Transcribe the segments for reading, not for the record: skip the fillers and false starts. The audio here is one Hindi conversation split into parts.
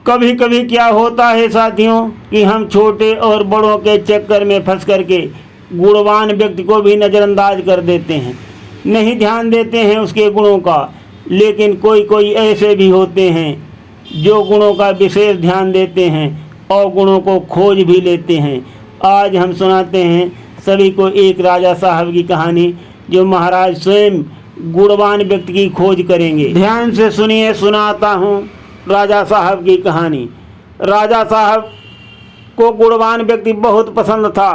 कभी कभी क्या होता है साथियों कि हम छोटे और बड़ों के चक्कर में फंस करके गुणवान व्यक्ति को भी नज़रअंदाज कर देते हैं, नहीं ध्यान देते हैं उसके गुणों का। लेकिन कोई कोई ऐसे भी होते हैं जो गुणों का विशेष ध्यान देते हैं और गुणों को खोज भी लेते हैं। आज हम सुनाते हैं सभी को एक राजा साहब की कहानी, जो महाराज स्वयं गुणवान व्यक्ति की खोज करेंगे। ध्यान से सुनिए, सुनाता हूँ राजा साहब की कहानी। राजा साहब को गुणवान व्यक्ति बहुत पसंद था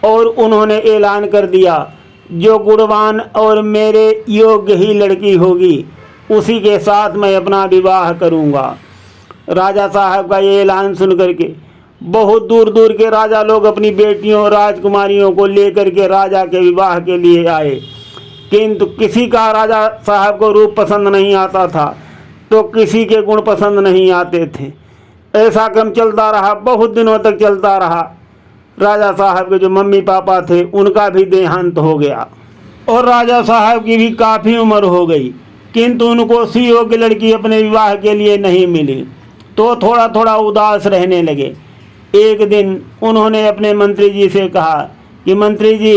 और उन्होंने ऐलान कर दिया, जो गुणवान और मेरे योग्य ही लड़की होगी उसी के साथ मैं अपना विवाह करूंगा। राजा साहब का ये ऐलान सुन करके बहुत दूर दूर के राजा लोग अपनी बेटियों राजकुमारियों को लेकर के राजा के विवाह के लिए आए, किंतु किसी का राजा साहब को रूप पसंद नहीं आता था तो किसी के गुण पसंद नहीं आते थे। ऐसा क्रम चलता रहा, बहुत दिनों तक चलता रहा। राजा साहब के जो मम्मी पापा थे उनका भी देहांत हो गया और राजा साहब की भी काफ़ी उम्र हो गई, किंतु उनको सुयोग्य लड़की अपने विवाह के लिए नहीं मिली तो थोड़ा थोड़ा उदास रहने लगे। एक दिन उन्होंने अपने मंत्री जी से कहा कि मंत्री जी,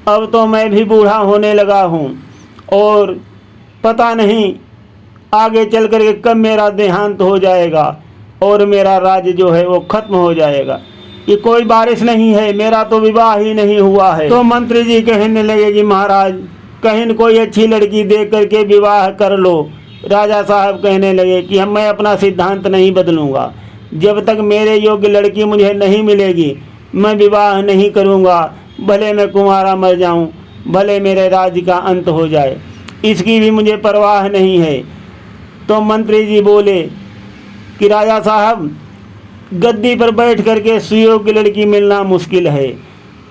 अब तो मैं भी बूढ़ा होने लगा हूँ और पता नहीं आगे चल कर के कब मेरा देहांत हो जाएगा और मेरा राज्य जो है वो खत्म हो जाएगा। ये कोई बारिश नहीं है, मेरा तो विवाह ही नहीं हुआ है। तो मंत्री जी कहने लगे कि महाराज कहीं कोई अच्छी लड़की देख करके विवाह कर लो। राजा साहब कहने लगे कि मैं अपना सिद्धांत नहीं बदलूंगा, जब तक मेरे योग्य लड़की मुझे नहीं मिलेगी मैं विवाह नहीं करूंगा, भले मैं कुंवारा मर जाऊं, भले मेरे राज्य का अंत हो जाए, इसकी भी मुझे परवाह नहीं है। तो मंत्री जी बोले कि राजा साहब, गद्दी पर बैठ करके सुयोग्य लड़की मिलना मुश्किल है।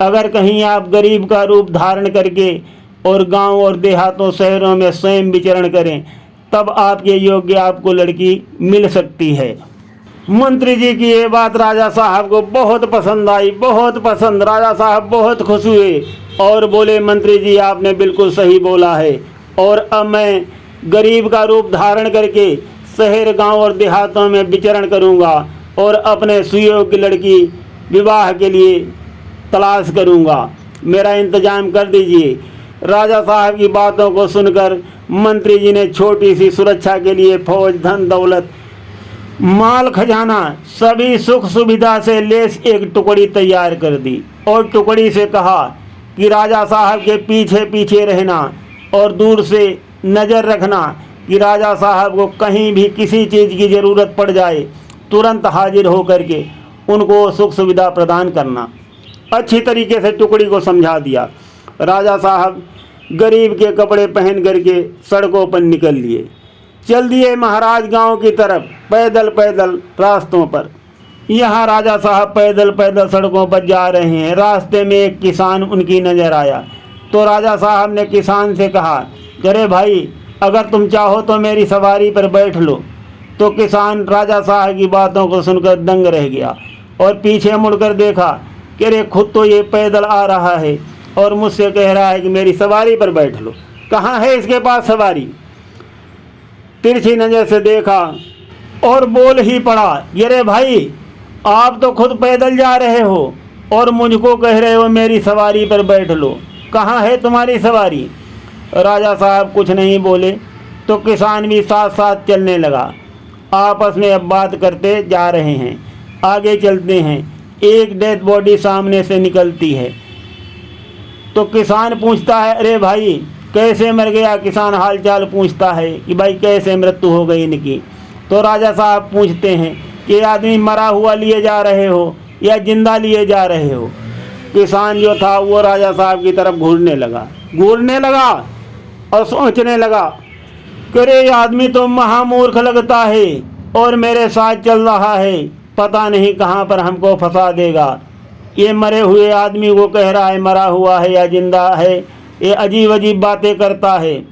अगर कहीं आप गरीब का रूप धारण करके और गांव और देहातों शहरों में स्वयं विचरण करें तब आपके योग्य आपको लड़की मिल सकती है। मंत्री जी की ये बात राजा साहब को बहुत पसंद आई, बहुत पसंद। राजा साहब बहुत खुश हुए और बोले, मंत्री जी आपने बिल्कुल सही बोला है और अब मैं गरीब का रूप धारण करके शहर गांव और देहातों में विचरण करूंगा और अपने सुयोग्य लड़की विवाह के लिए तलाश करूंगा, मेरा इंतजाम कर दीजिए। राजा साहब की बातों को सुनकर मंत्री जी ने छोटी सी सुरक्षा के लिए फौज, धन दौलत, माल खजाना, सभी सुख सुविधा से लेस एक टुकड़ी तैयार कर दी और टुकड़ी से कहा कि राजा साहब के पीछे पीछे रहना और दूर से नज़र रखना कि राजा साहब को कहीं भी किसी चीज़ की ज़रूरत पड़ जाए तुरंत हाजिर होकर के उनको सुख सुविधा प्रदान करना। अच्छी तरीके से टुकड़ी को समझा दिया। राजा साहब गरीब के कपड़े पहन करके सड़कों पर निकल लिए, चल दिए महाराज गांव की तरफ पैदल पैदल रास्तों पर। यहाँ राजा साहब पैदल पैदल सड़कों पर जा रहे हैं, रास्ते में एक किसान उनकी नज़र आया तो राजा साहब ने किसान से कहा, अरे भाई, अगर तुम चाहो तो मेरी सवारी पर बैठ लो। तो किसान राजा साहब की बातों को सुनकर दंग रह गया और पीछे मुड़कर देखा कि अरे खुद तो ये पैदल आ रहा है और मुझसे कह रहा है कि मेरी सवारी पर बैठ लो। कहाँ है इसके पास सवारी? तिरछी नज़र से देखा और बोल ही पड़ा, अरे भाई, आप तो खुद पैदल जा रहे हो और मुझको कह रहे हो मेरी सवारी पर बैठ लो, कहाँ है तुम्हारी सवारी? राजा साहब कुछ नहीं बोले तो किसान भी साथ साथ चलने लगा। आपस में अब बात करते जा रहे हैं। आगे चलते हैं, एक डेड बॉडी सामने से निकलती है तो किसान पूछता है, अरे भाई कैसे मर गया? किसान हालचाल पूछता है कि भाई कैसे मृत्यु हो गई इनकी। तो राजा साहब पूछते हैं कि आदमी मरा हुआ लिए जा रहे हो या जिंदा लिए जा रहे हो? किसान जो था वो राजा साहब की तरफ घूरने लगा और सोचने लगा कि अरे आदमी तो महामूर्ख लगता है और मेरे साथ चल रहा है, पता नहीं कहाँ पर हमको फंसा देगा। ये मरे हुए आदमी को कह रहा है मरा हुआ है या जिंदा है, ये अजीब अजीब बातें करता है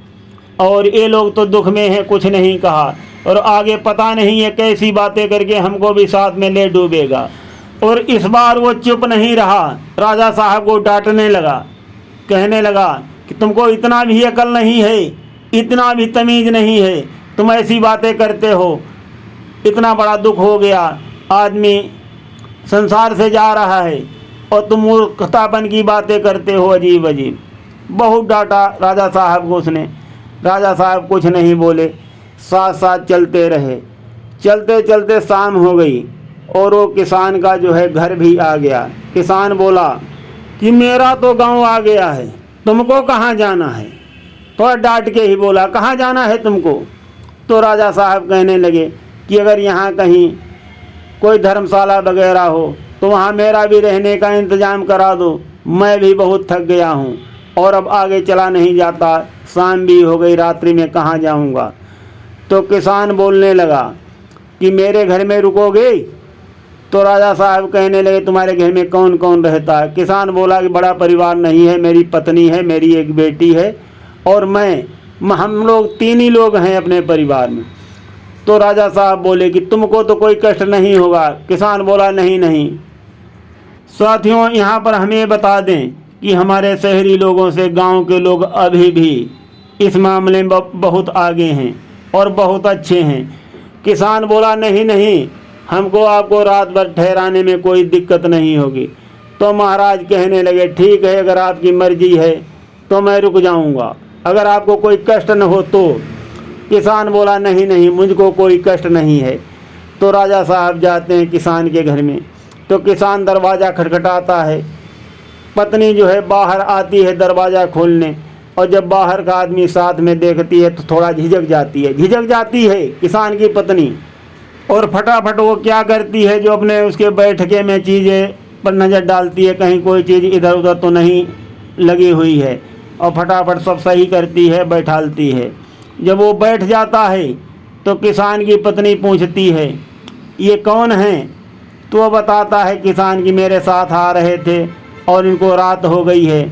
और ये लोग तो दुख में हैं, कुछ नहीं कहा और आगे पता नहीं ये कैसी बातें करके हमको भी साथ में ले डूबेगा। और इस बार वो चुप नहीं रहा, राजा साहब को डांटने लगा, कहने लगा कि तुमको इतना भी अकल नहीं है, इतना भी तमीज़ नहीं है, तुम ऐसी बातें करते हो। इतना बड़ा दुख हो गया, आदमी संसार से जा रहा है और तुम मूर्खतापन की बातें करते हो, अजीब अजीब। बहुत डांटा राजा साहब को उसने। राजा साहब कुछ नहीं बोले, साथ साथ चलते रहे। चलते चलते शाम हो गई और वो किसान का जो है घर भी आ गया। किसान बोला कि मेरा तो गांव आ गया है, तुमको कहाँ जाना है? थोड़ा डांट के ही बोला, कहाँ जाना है तुमको? तो राजा साहब कहने लगे कि अगर यहाँ कहीं कोई धर्मशाला वगैरह हो तो वहाँ मेरा भी रहने का इंतज़ाम करा दो, मैं भी बहुत थक गया हूँ और अब आगे चला नहीं जाता, शाम भी हो गई, रात्रि में कहाँ जाऊँगा। तो किसान बोलने लगा कि मेरे घर में रुकोगे? तो राजा साहब कहने लगे तुम्हारे घर में कौन कौन रहता है? किसान बोला कि बड़ा परिवार नहीं है, मेरी पत्नी है, मेरी एक बेटी है और हम लोग 3 ही लोग हैं अपने परिवार में। तो राजा साहब बोले कि तुमको तो कोई कष्ट नहीं होगा। किसान बोला नहीं नहीं। साथियों, यहाँ पर हमें बता दें कि हमारे शहरी लोगों से गांव के लोग अभी भी इस मामले में बहुत आगे हैं और बहुत अच्छे हैं। किसान बोला नहीं नहीं, हमको आपको रात भर ठहराने में कोई दिक्कत नहीं होगी। तो महाराज कहने लगे ठीक है, अगर आपकी मर्जी है तो मैं रुक जाऊंगा, अगर आपको कोई कष्ट न हो तो। किसान बोला नहीं नहीं, मुझको कोई कष्ट नहीं है। तो राजा साहब जाते हैं किसान के घर में। तो किसान दरवाज़ा खटखटाता है, पत्नी जो है बाहर आती है दरवाज़ा खोलने, और जब बाहर का आदमी साथ में देखती है तो थोड़ा झिझक जाती है किसान की पत्नी। और फटाफट वो क्या करती है, जो अपने उसके बैठके में चीज़ें पर नज़र डालती है, कहीं कोई चीज़ इधर उधर तो नहीं लगी हुई है, और फटाफट सब सही करती है, बैठालती है। जब वो बैठ जाता है तो किसान की पत्नी पूछती है ये कौन है? तो वो बताता है किसान की मेरे साथ आ रहे थे और इनको रात हो गई है,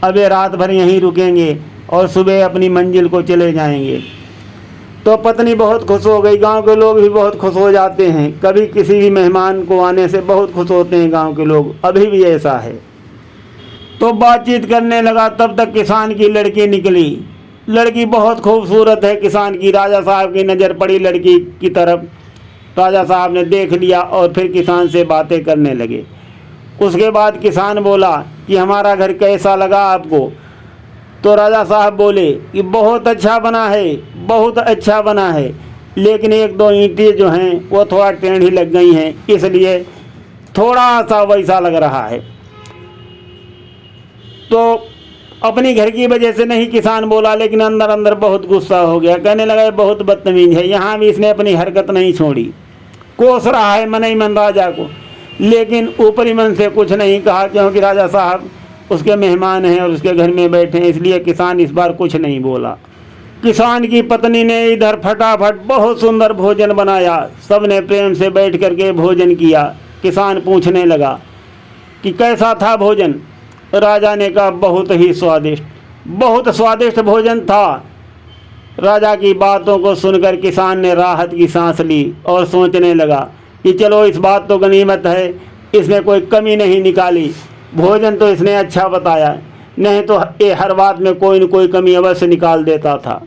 अब ये रात भर यहीं रुकेंगे और सुबह अपनी मंजिल को चले जाएंगे। तो पत्नी बहुत खुश हो गई। गांव के लोग भी बहुत खुश हो जाते हैं, कभी किसी भी मेहमान को आने से बहुत खुश होते हैं गांव के लोग, अभी भी ऐसा है। तो बातचीत करने लगा, तब तक किसान की लड़की निकली। लड़की बहुत खूबसूरत है किसान की। राजा साहब की नज़र पड़ी लड़की की तरफ, राजा साहब ने देख लिया और फिर किसान से बातें करने लगे। उसके बाद किसान बोला कि हमारा घर कैसा लगा आपको? तो राजा साहब बोले कि बहुत अच्छा बना है, बहुत अच्छा बना है, लेकिन 1-2 ईंटें जो हैं वो थोड़ा टेढ़ी लग गई हैं, इसलिए थोड़ा सा वैसा लग रहा है। तो अपनी घर की वजह से नहीं किसान बोला, लेकिन अंदर अंदर बहुत गुस्सा हो गया। कहने लगा बहुत बदतमीज है, यहाँ भी इसने अपनी हरकत नहीं छोड़ी, कोस रहा है मन ही मन राजा को, लेकिन ऊपरी मन से कुछ नहीं कहा, क्योंकि राजा साहब उसके मेहमान हैं और उसके घर में बैठे हैं, इसलिए किसान इस बार कुछ नहीं बोला। किसान की पत्नी ने इधर फटाफट बहुत सुंदर भोजन बनाया, सबने प्रेम से बैठ करके भोजन किया। किसान पूछने लगा कि कैसा था भोजन? राजा ने कहा बहुत ही स्वादिष्ट, बहुत स्वादिष्ट भोजन था। राजा की बातों को सुनकर किसान ने राहत की सांस ली और सोचने लगा कि चलो इस बात तो गनीमत है, इसने कोई कमी नहीं निकाली, भोजन तो इसने अच्छा बताया, नहीं तो ये हर बात में कोई न कोई कमी अवश्य निकाल देता था।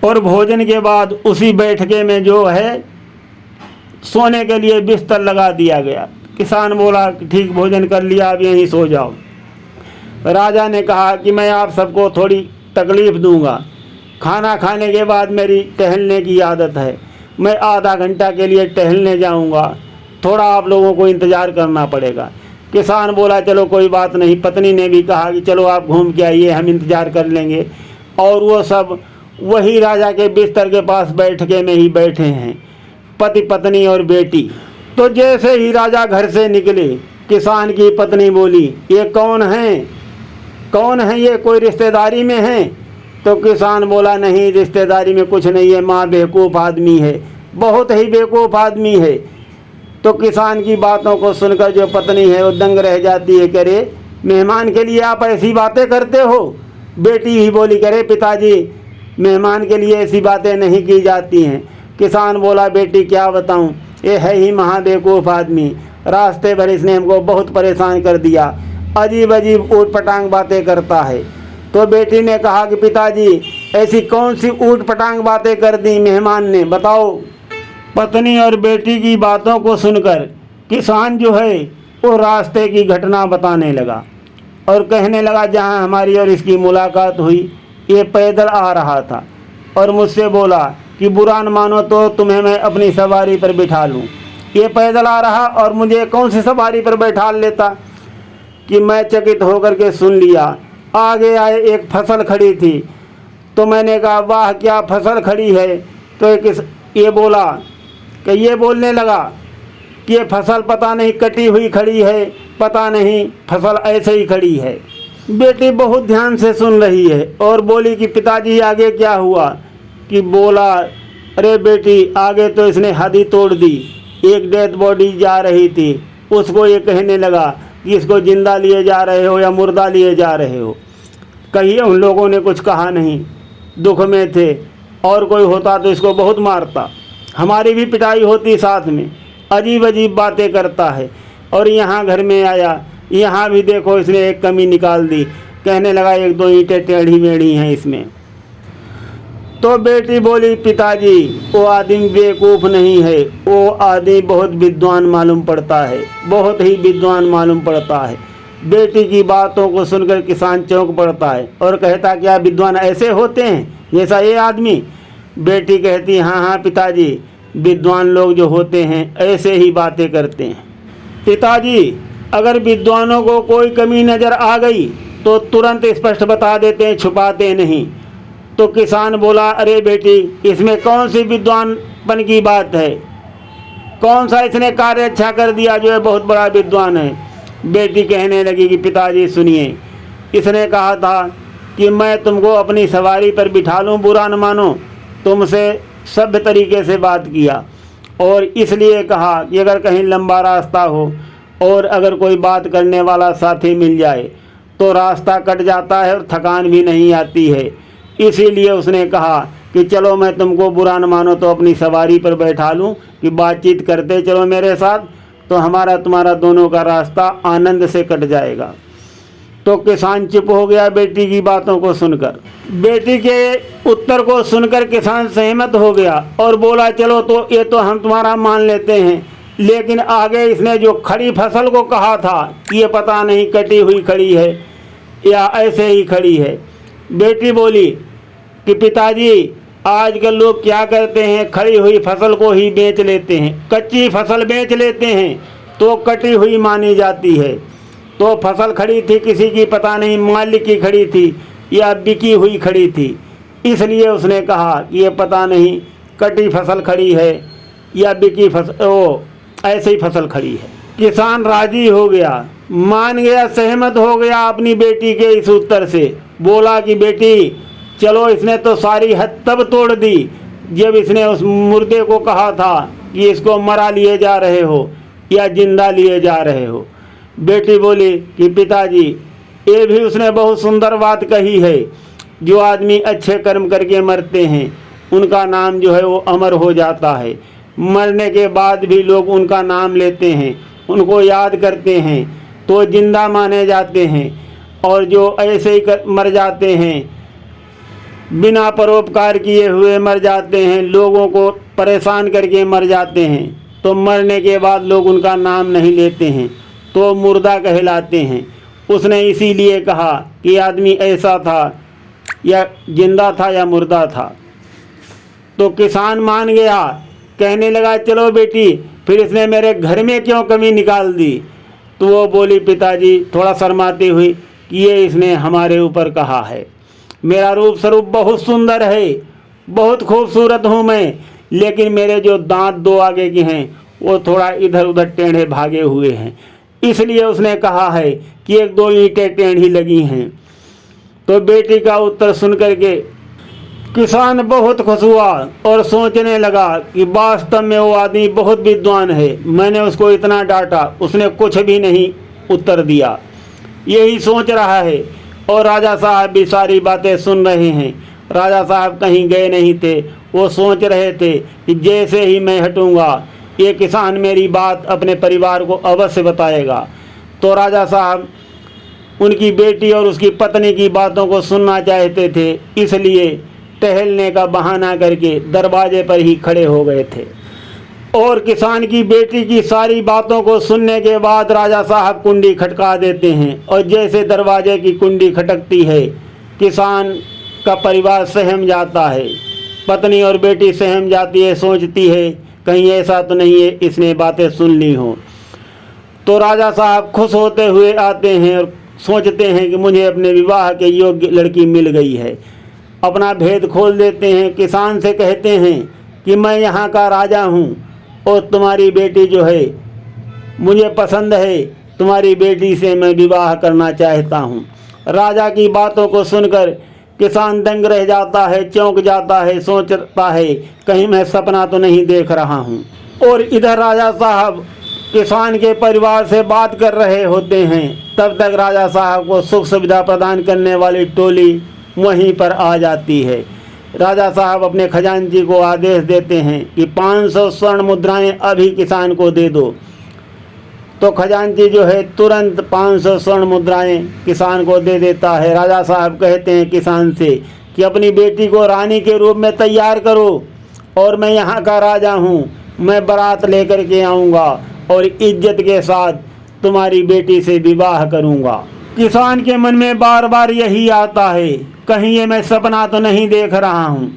और भोजन के बाद उसी बैठके में जो है सोने के लिए बिस्तर लगा दिया गया। किसान बोला ठीक, भोजन कर लिया, अब यहीं सो जाओ। राजा ने कहा कि मैं आप सबको थोड़ी तकलीफ़ दूंगा, खाना खाने के बाद मेरी टहलने की आदत है, मैं आधा घंटा के लिए टहलने जाऊंगा, थोड़ा आप लोगों को इंतज़ार करना पड़ेगा। किसान बोला चलो कोई बात नहीं। पत्नी ने भी कहा कि चलो आप घूम के आइए, हम इंतज़ार कर लेंगे। और वो सब वही राजा के बिस्तर के पास बैठके में ही बैठे हैं, पति पत्नी और बेटी। तो जैसे ही राजा घर से निकले, किसान की पत्नी बोली ये कौन है, कौन है ये, कोई रिश्तेदारी में है? तो किसान बोला नहीं, रिश्तेदारी में कुछ नहीं है, माँ बेवकूफ़ आदमी है, बहुत ही बेवकूफ़ आदमी है। तो किसान की बातों को सुनकर जो पत्नी है वो दंग रह जाती है, करे मेहमान के लिए आप ऐसी बातें करते हो? बेटी ही बोली करे पिताजी मेहमान के लिए ऐसी बातें नहीं की जाती हैं। किसान बोला बेटी क्या बताऊं, ये है ही महाबेवकूफ़ आदमी, रास्ते भर इसने हमको बहुत परेशान कर दिया, अजीब अजीब ऊट पटांग बातें करता है। तो बेटी ने कहा कि पिताजी ऐसी कौन सी ऊट पटांग बातें कर दी मेहमान ने, बताओ। पत्नी और बेटी की बातों को सुनकर किसान जो है वो रास्ते की घटना बताने लगा और कहने लगा, जहाँ हमारी और इसकी मुलाकात हुई ये पैदल आ रहा था और मुझसे बोला कि बुरा न मानो तो तुम्हें मैं अपनी सवारी पर बिठा लूँ। ये पैदल आ रहा और मुझे कौन सी सवारी पर बैठा लेता कि मैं चकित होकर के सुन लिया। आगे आए एक फसल खड़ी थी तो मैंने कहा, वाह क्या फसल खड़ी है। तो ये बोला कि ये बोलने लगा कि ये फसल पता नहीं कटी हुई खड़ी है, पता नहीं फसल ऐसे ही खड़ी है। बेटी बहुत ध्यान से सुन रही है और बोली कि पिताजी आगे क्या हुआ। कि बोला, अरे बेटी आगे तो इसने हद ही तोड़ दी। एक डेड बॉडी जा रही थी, उसको ये कहने लगा कि इसको जिंदा लिए जा रहे हो या मुर्दा लिए जा रहे हो। कहिए उन लोगों ने कुछ कहा नहीं, दुख में थे, और कोई होता तो इसको बहुत मारता। हमारी भी पिटाई होती साथ में। अजीब अजीब बातें करता है। और यहाँ घर में आया, यहाँ भी देखो इसने एक कमी निकाल दी। कहने लगा एक दो ईंटें टेढ़ी मेढ़ी हैं इसमें। तो बेटी बोली, पिताजी वो आदमी बेवकूफ़ नहीं है, वो आदमी बहुत विद्वान मालूम पड़ता है, बहुत ही विद्वान मालूम पड़ता है। बेटी की बातों को सुनकर किसान चौंक पड़ता है और कहता, क्या विद्वान ऐसे होते हैं जैसा ये आदमी। बेटी कहती, हाँ हाँ पिताजी, विद्वान लोग जो होते हैं ऐसे ही बातें करते हैं। पिताजी अगर विद्वानों को कोई कमी नज़र आ गई तो तुरंत स्पष्ट बता देते हैं, छुपाते नहीं। तो किसान बोला, अरे बेटी इसमें कौन सी विद्वानपन की बात है, कौन सा इसने कार्य अच्छा कर दिया जो है बहुत बड़ा विद्वान है। बेटी कहने लगी कि पिताजी सुनिए, इसने कहा था कि मैं तुमको अपनी सवारी पर बिठा लूँ, बुरा न मानो। तुमसे सभ्य तरीके से बात किया और इसलिए कहा कि अगर कहीं लंबा रास्ता हो और अगर कोई बात करने वाला साथी मिल जाए तो रास्ता कट जाता है और थकान भी नहीं आती है। इसीलिए उसने कहा कि चलो मैं तुमको बुरा न मानो तो अपनी सवारी पर बैठा लूं कि बातचीत करते चलो मेरे साथ, तो हमारा तुम्हारा दोनों का रास्ता आनंद से कट जाएगा। तो किसान चुप हो गया बेटी की बातों को सुनकर। बेटी के उत्तर को सुनकर किसान सहमत हो गया और बोला, चलो तो ये तो हम तुम्हारा मान लेते हैं, लेकिन आगे इसने जो खड़ी फसल को कहा था कि ये पता नहीं कटी हुई खड़ी है या ऐसे ही खड़ी है। बेटी बोली कि पिताजी आजकल लोग क्या करते हैं, खड़ी हुई फसल को ही बेच लेते हैं, कच्ची फसल बेच लेते हैं तो कटी हुई मानी जाती है। तो फसल खड़ी थी किसी की, पता नहीं मालिक की खड़ी थी या बिकी हुई खड़ी थी, इसलिए उसने कहा कि ये पता नहीं कटी फसल खड़ी है या बिकी फसल, ओ ऐसे ही फसल खड़ी है। किसान राजी हो गया, मान गया, सहमत हो गया अपनी बेटी के इस उत्तर से। बोला कि बेटी चलो, इसने तो सारी हद तब तोड़ दी जब इसने उस मुर्दे को कहा था कि इसको मरा लिए जा रहे हो या जिंदा लिए जा रहे हो। बेटी बोली कि पिताजी ये भी उसने बहुत सुंदर बात कही है, जो आदमी अच्छे कर्म करके मरते हैं उनका नाम जो है वो अमर हो जाता है। मरने के बाद भी लोग उनका नाम लेते हैं, उनको याद करते हैं तो जिंदा माने जाते हैं। और जो ऐसे ही मर जाते हैं, बिना परोपकार किए हुए मर जाते हैं, लोगों को परेशान करके मर जाते हैं, तो मरने के बाद लोग उनका नाम नहीं लेते हैं तो मुर्दा कहलाते हैं। उसने इसीलिए कहा कि आदमी ऐसा था या जिंदा था या मुर्दा था। तो किसान मान गया, कहने लगा चलो बेटी, फिर इसने मेरे घर में क्यों कमी निकाल दी। तो वो बोली पिताजी थोड़ा शर्माती हुई कि ये इसने हमारे ऊपर कहा है, मेरा रूप स्वरूप बहुत सुंदर है, बहुत खूबसूरत हूँ मैं, लेकिन मेरे जो दांत दो आगे के हैं वो थोड़ा इधर उधर टेढ़े भागे हुए हैं, इसलिए उसने कहा है कि एक दो ईंटें टेढ़ी लगी हैं। तो बेटी का उत्तर सुन करके किसान बहुत खुश हुआ और सोचने लगा कि वास्तव में वो आदमी बहुत विद्वान है, मैंने उसको इतना डांटा, उसने कुछ भी नहीं उत्तर दिया। यही सोच रहा है और राजा साहब भी सारी बातें सुन रहे हैं। राजा साहब कहीं गए नहीं थे, वो सोच रहे थे कि जैसे ही मैं हटूंगा ये किसान मेरी बात अपने परिवार को अवश्य बताएगा। तो राजा साहब उनकी बेटी और उसकी पत्नी की बातों को सुनना चाहते थे, इसलिए टहलने का बहाना करके दरवाजे पर ही खड़े हो गए थे। और किसान की बेटी की सारी बातों को सुनने के बाद राजा साहब कुंडी खटका देते हैं और जैसे दरवाजे की कुंडी खटकती है किसान का परिवार सहम जाता है। पत्नी और बेटी सहम जाती है, सोचती है कहीं ऐसा तो नहीं है इसने बातें सुन ली हों। तो राजा साहब खुश होते हुए आते हैं और सोचते हैं कि मुझे अपने विवाह के योग्य लड़की मिल गई है। अपना भेद खोल देते हैं, किसान से कहते हैं कि मैं यहाँ का राजा हूँ और तुम्हारी बेटी जो है मुझे पसंद है, तुम्हारी बेटी से मैं विवाह करना चाहता हूँ। राजा की बातों को सुनकर किसान दंग रह जाता है, चौंक जाता है, सोचता है कहीं मैं सपना तो नहीं देख रहा हूँ। और इधर राजा साहब किसान के परिवार से बात कर रहे होते हैं, तब तक राजा साहब को सुख सुविधा प्रदान करने वाली टोली वहीं पर आ जाती है। राजा साहब अपने खजांची को आदेश देते हैं कि 500 स्वर्ण मुद्राएं अभी किसान को दे दो। तो खजांची जो है तुरंत 500 स्वर्ण मुद्राएं किसान को दे देता है। राजा साहब कहते हैं किसान से कि अपनी बेटी को रानी के रूप में तैयार करो और मैं यहाँ का राजा हूँ, मैं बारात लेकर के आऊँगा और इज्जत के साथ तुम्हारी बेटी से विवाह करूँगा। किसान के मन में बार बार यही आता है कहीं ये मैं सपना तो नहीं देख रहा हूँ।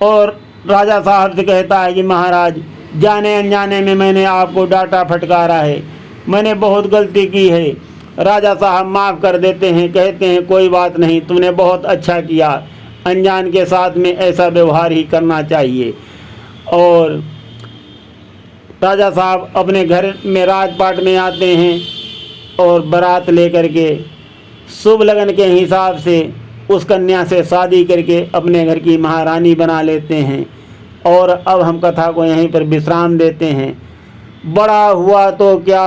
और राजा साहब से कहता है कि महाराज जाने अनजाने में मैंने आपको डांटा फटकारा है, मैंने बहुत गलती की है। राजा साहब माफ़ कर देते हैं, कहते हैं कोई बात नहीं, तुमने बहुत अच्छा किया, अनजान के साथ में ऐसा व्यवहार ही करना चाहिए। और राजा साहब अपने घर में राजपाट में आते हैं और बारात लेकर के शुभ लगन के हिसाब से उस कन्या से शादी करके अपने घर की महारानी बना लेते हैं। और अब हम कथा को यहीं पर विश्राम देते हैं। बड़ा हुआ तो क्या